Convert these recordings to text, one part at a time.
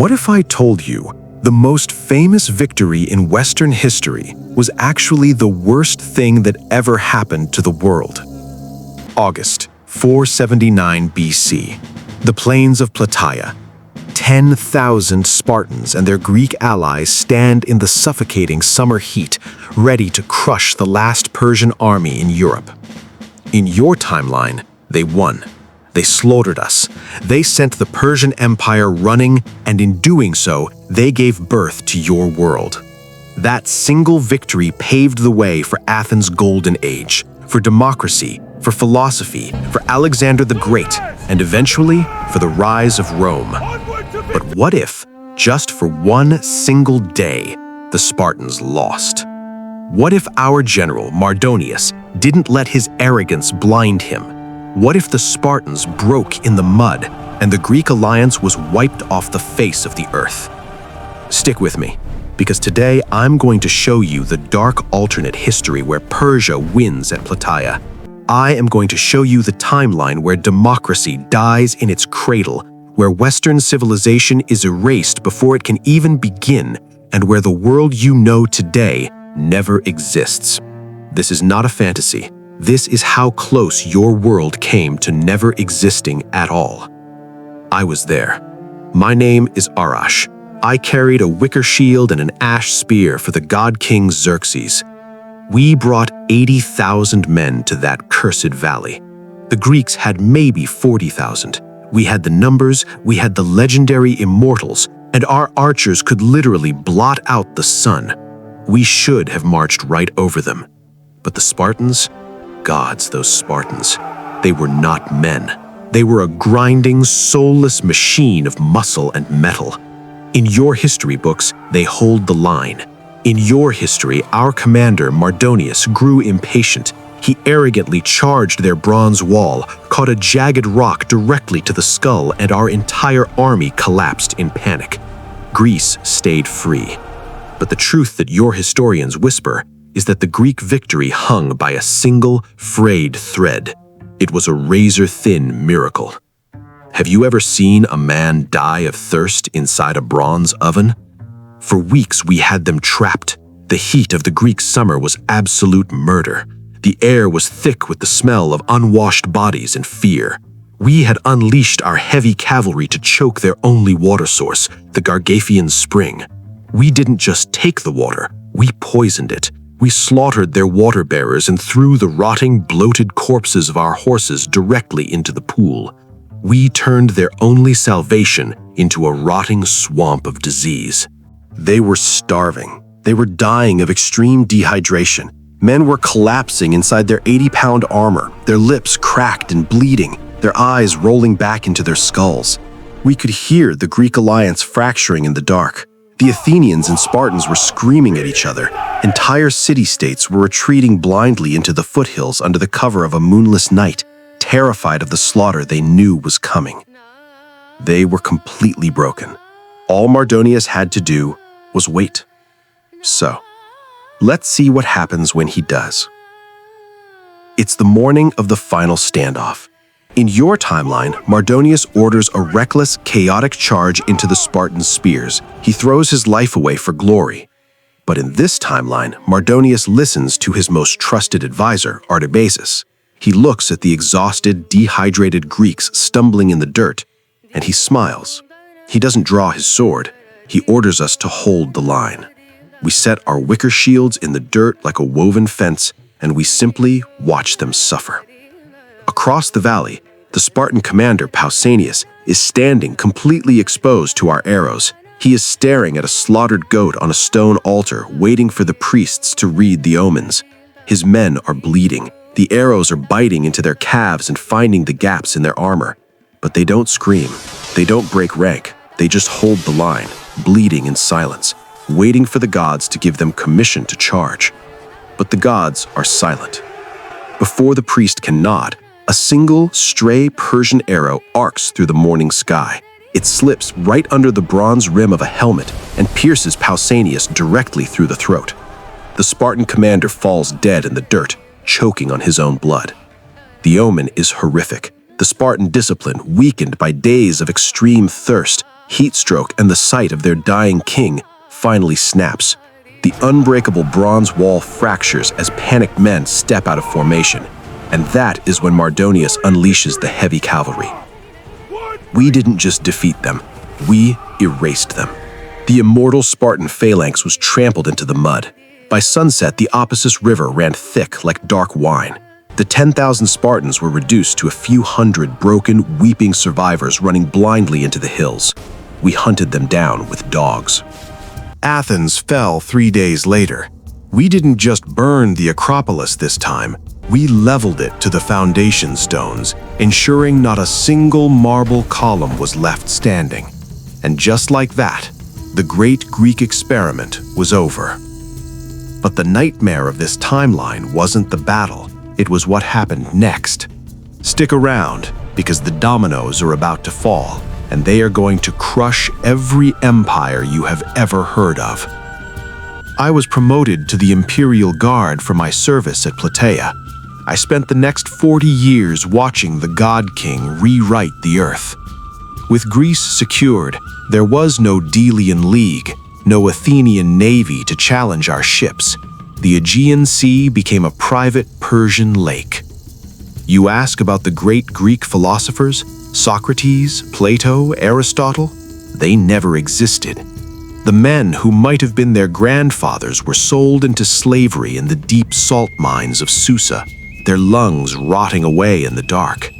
What if I told you the most famous victory in Western history was actually the worst thing that ever happened to the world? August 479 BC, the plains of Plataea. 10,000 Spartans and their Greek allies stand in the suffocating summer heat, ready to crush the last Persian army in Europe. In your timeline, they won. They slaughtered us. They sent the Persian Empire running, and in doing so, they gave birth to your world. That single victory paved the way for Athens' golden age, for democracy, for philosophy, for Alexander the Great, and eventually for the rise of Rome. But what if, just for one single day, the Spartans lost? What if our general, Mardonius, didn't let his arrogance blind him? What if the Spartans broke in the mud and the Greek alliance was wiped off the face of the earth? Stick with me, because today I'm going to show you the dark alternate history where Persia wins at Plataea. I am going to show you the timeline where democracy dies in its cradle, where Western civilization is erased before it can even begin, and where the world you know today never exists. This is not a fantasy. This is how close your world came to never existing at all. I was there. My name is Arash. I carried a wicker shield and an ash spear for the god king Xerxes. We brought 80,000 men to that cursed valley. The Greeks had maybe 40,000. We had the numbers, we had the legendary immortals, and our archers could literally blot out the sun. We should have marched right over them. But the Spartans? Gods, those Spartans. They were not men. They were a grinding, soulless machine of muscle and metal. In your history books, they hold the line. In your history, our commander, Mardonius, grew impatient. He arrogantly charged their bronze wall, caught a jagged rock directly to the skull, and our entire army collapsed in panic. Greece stayed free. But the truth that your historians whisper is that the Greek victory hung by a single, frayed thread. It was a razor-thin miracle. Have you ever seen a man die of thirst inside a bronze oven? For weeks we had them trapped. The heat of the Greek summer was absolute murder. The air was thick with the smell of unwashed bodies and fear. We had unleashed our heavy cavalry to choke their only water source, the Gargathian spring. We didn't just take the water, we poisoned it. We slaughtered their water bearers and threw the rotting, bloated corpses of our horses directly into the pool. We turned their only salvation into a rotting swamp of disease. They were starving. They were dying of extreme dehydration. Men were collapsing inside their 80-pound armor, their lips cracked and bleeding, their eyes rolling back into their skulls. We could hear the Greek alliance fracturing in the dark. The Athenians and Spartans were screaming at each other. Entire city-states were retreating blindly into the foothills under the cover of a moonless night, terrified of the slaughter they knew was coming. They were completely broken. All Mardonius had to do was wait. So, let's see what happens when he does. It's the morning of the final standoff. In your timeline, Mardonius orders a reckless, chaotic charge into the Spartan spears. He throws his life away for glory. But in this timeline, Mardonius listens to his most trusted advisor, Artabazus. He looks at the exhausted, dehydrated Greeks stumbling in the dirt, and he smiles. He doesn't draw his sword. He orders us to hold the line. We set our wicker shields in the dirt like a woven fence, and we simply watch them suffer. Across the valley, the Spartan commander Pausanias is standing completely exposed to our arrows. He is staring at a slaughtered goat on a stone altar, waiting for the priests to read the omens. His men are bleeding. The arrows are biting into their calves and finding the gaps in their armor. But they don't scream. They don't break rank. They just hold the line, bleeding in silence, waiting for the gods to give them permission to charge. But the gods are silent. Before the priest can nod, a single, stray Persian arrow arcs through the morning sky. It slips right under the bronze rim of a helmet and pierces Pausanias directly through the throat. The Spartan commander falls dead in the dirt, choking on his own blood. The omen is horrific. The Spartan discipline, weakened by days of extreme thirst, heat stroke, and the sight of their dying king finally snaps. The unbreakable bronze wall fractures as panicked men step out of formation, and that is when Mardonius unleashes the heavy cavalry. We didn't just defeat them, we erased them. The immortal Spartan phalanx was trampled into the mud. By sunset, the Oppisus River ran thick like dark wine. The 10,000 Spartans were reduced to a few hundred broken, weeping survivors running blindly into the hills. We hunted them down with dogs. Athens fell 3 days later. We didn't just burn the Acropolis this time, we leveled it to the foundation stones, ensuring not a single marble column was left standing. And just like that, the great Greek experiment was over. But the nightmare of this timeline wasn't the battle, it was what happened next. Stick around, because the dominoes are about to fall, and they are going to crush every empire you have ever heard of. I was promoted to the Imperial Guard for my service at Plataea. I spent the next 40 years watching the God King rewrite the earth. With Greece secured, there was no Delian League, no Athenian navy to challenge our ships. The Aegean Sea became a private Persian lake. You ask about the great Greek philosophers, Socrates, Plato, Aristotle? They never existed. The men who might have been their grandfathers were sold into slavery in the deep salt mines of Susa, their lungs rotting away in the dark.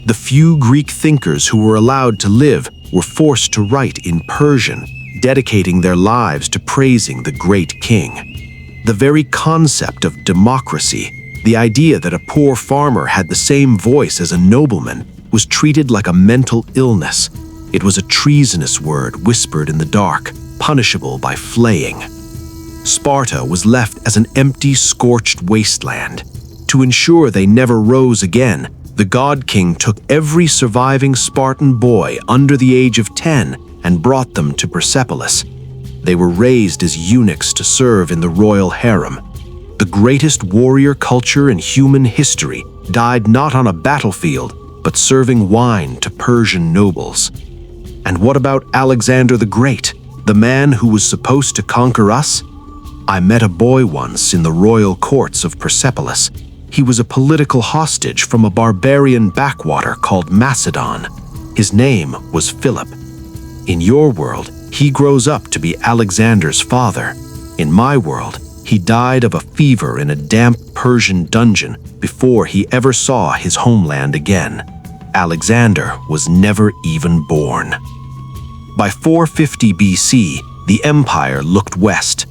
The few Greek thinkers who were allowed to live were forced to write in Persian, dedicating their lives to praising the great king. The very concept of democracy, the idea that a poor farmer had the same voice as a nobleman, was treated like a mental illness. It was a treasonous word whispered in the dark, punishable by flaying. Sparta was left as an empty, scorched wasteland. To ensure they never rose again, the God King took every surviving Spartan boy under the age of 10 and brought them to Persepolis. They were raised as eunuchs to serve in the royal harem. The greatest warrior culture in human history died not on a battlefield, but serving wine to Persian nobles. And what about Alexander the Great, the man who was supposed to conquer us? I met a boy once in the royal courts of Persepolis. He was a political hostage from a barbarian backwater called Macedon. His name was Philip. In your world, he grows up to be Alexander's father. In my world, he died of a fever in a damp Persian dungeon before he ever saw his homeland again. Alexander was never even born. By 450 BC, the empire looked west.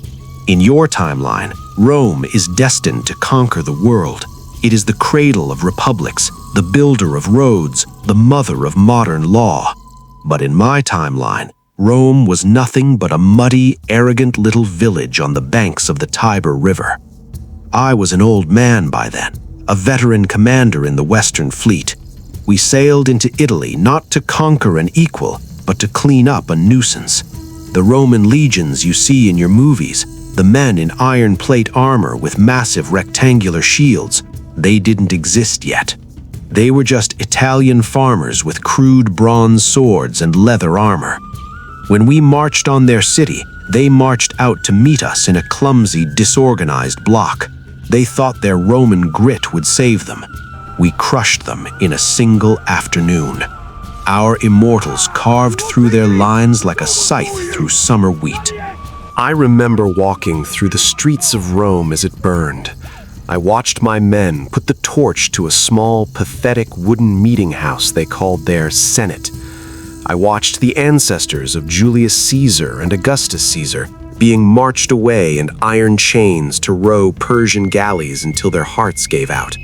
In your timeline, Rome is destined to conquer the world. It is the cradle of republics, the builder of roads, the mother of modern law. But in my timeline, Rome was nothing but a muddy, arrogant little village on the banks of the Tiber River. I was an old man by then, a veteran commander in the Western Fleet. We sailed into Italy not to conquer an equal, but to clean up a nuisance. The Roman legions you see in your movies, the men in iron plate armor with massive rectangular shields, they didn't exist yet. They were just Italian farmers with crude bronze swords and leather armor. When we marched on their city, they marched out to meet us in a clumsy, disorganized block. They thought their Roman grit would save them. We crushed them in a single afternoon. Our immortals carved through their lines like a scythe through summer wheat. I remember walking through the streets of Rome as it burned. I watched my men put the torch to a small, pathetic wooden meeting house they called their Senate. I watched the ancestors of Julius Caesar and Augustus Caesar being marched away in iron chains to row Persian galleys until their hearts gave out.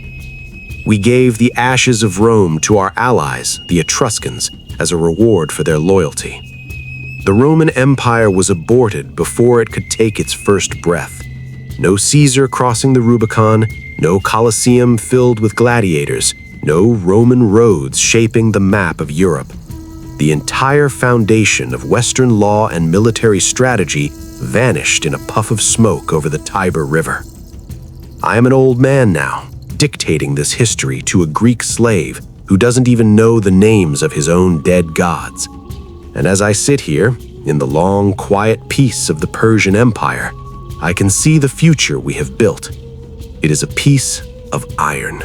We gave the ashes of Rome to our allies, the Etruscans, as a reward for their loyalty. The Roman Empire was aborted before it could take its first breath. No Caesar crossing the Rubicon, no Colosseum filled with gladiators, no Roman roads shaping the map of Europe. The entire foundation of Western law and military strategy vanished in a puff of smoke over the Tiber River. I am an old man now, dictating this history to a Greek slave who doesn't even know the names of his own dead gods. And as I sit here, in the long, quiet peace of the Persian Empire, I can see the future we have built. It is a piece of iron.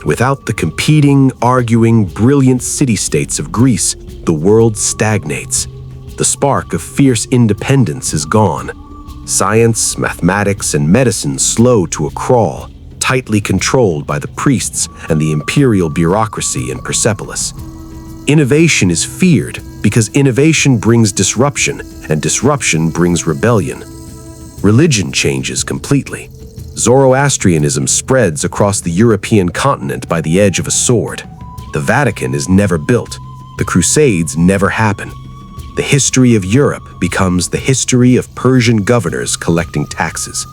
Without the competing, arguing, brilliant city-states of Greece, the world stagnates. The spark of fierce independence is gone. Science, mathematics, and medicine slow to a crawl, tightly controlled by the priests and the imperial bureaucracy in Persepolis. Innovation is feared because innovation brings disruption, and disruption brings rebellion. Religion changes completely. Zoroastrianism spreads across the European continent by the edge of a sword. The Vatican is never built. The Crusades never happen. The history of Europe becomes the history of Persian governors collecting taxes.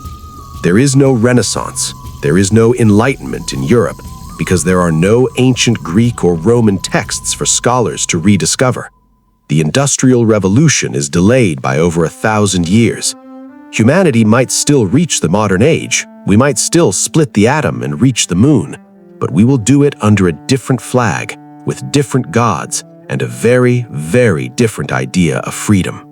There is no Renaissance. There is no Enlightenment in Europe because there are no ancient Greek or Roman texts for scholars to rediscover. The Industrial Revolution is delayed by over 1,000 years. Humanity might still reach the modern age. We might still split the atom and reach the moon, but we will do it under a different flag, with different gods, and a very, very different idea of freedom.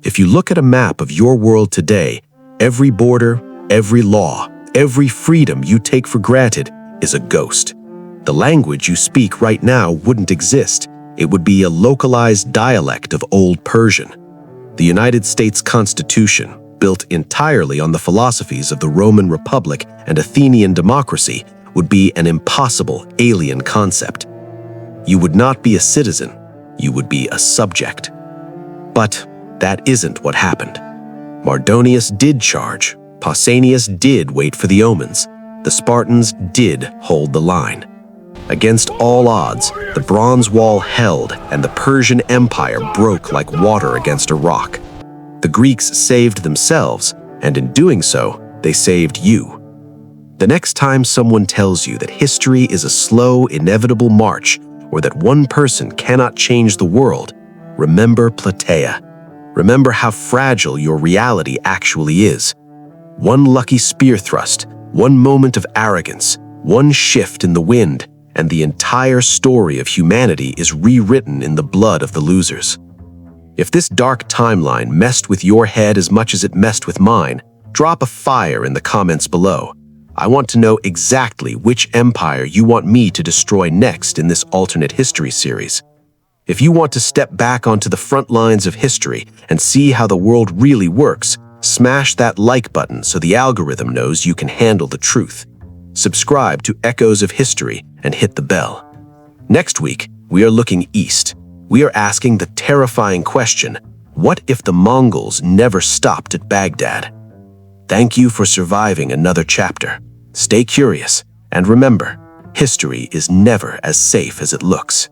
If you look at a map of your world today, every border, every law, every freedom you take for granted is a ghost. The language you speak right now wouldn't exist. It would be a localized dialect of Old Persian. The United States Constitution, built entirely on the philosophies of the Roman Republic and Athenian democracy, would be an impossible alien concept. You would not be a citizen, you would be a subject. But that isn't what happened. Mardonius did charge, Pausanias did wait for the omens, the Spartans did hold the line. Against all odds, the Bronze Wall held and the Persian Empire broke like water against a rock. The Greeks saved themselves, and in doing so, they saved you. The next time someone tells you that history is a slow, inevitable march, or that one person cannot change the world, remember Plataea. Remember how fragile your reality actually is. One lucky spear thrust, one moment of arrogance, one shift in the wind, and the entire story of humanity is rewritten in the blood of the losers. If this dark timeline messed with your head as much as it messed with mine, drop a fire in the comments below. I want to know exactly which empire you want me to destroy next in this alternate history series. If you want to step back onto the front lines of history and see how the world really works, smash that like button so the algorithm knows you can handle the truth. Subscribe to Echoes of History and hit the bell. Next week, we are looking east. We are asking the terrifying question, what if the Mongols never stopped at Baghdad? Thank you for surviving another chapter. Stay curious, and remember, history is never as safe as it looks.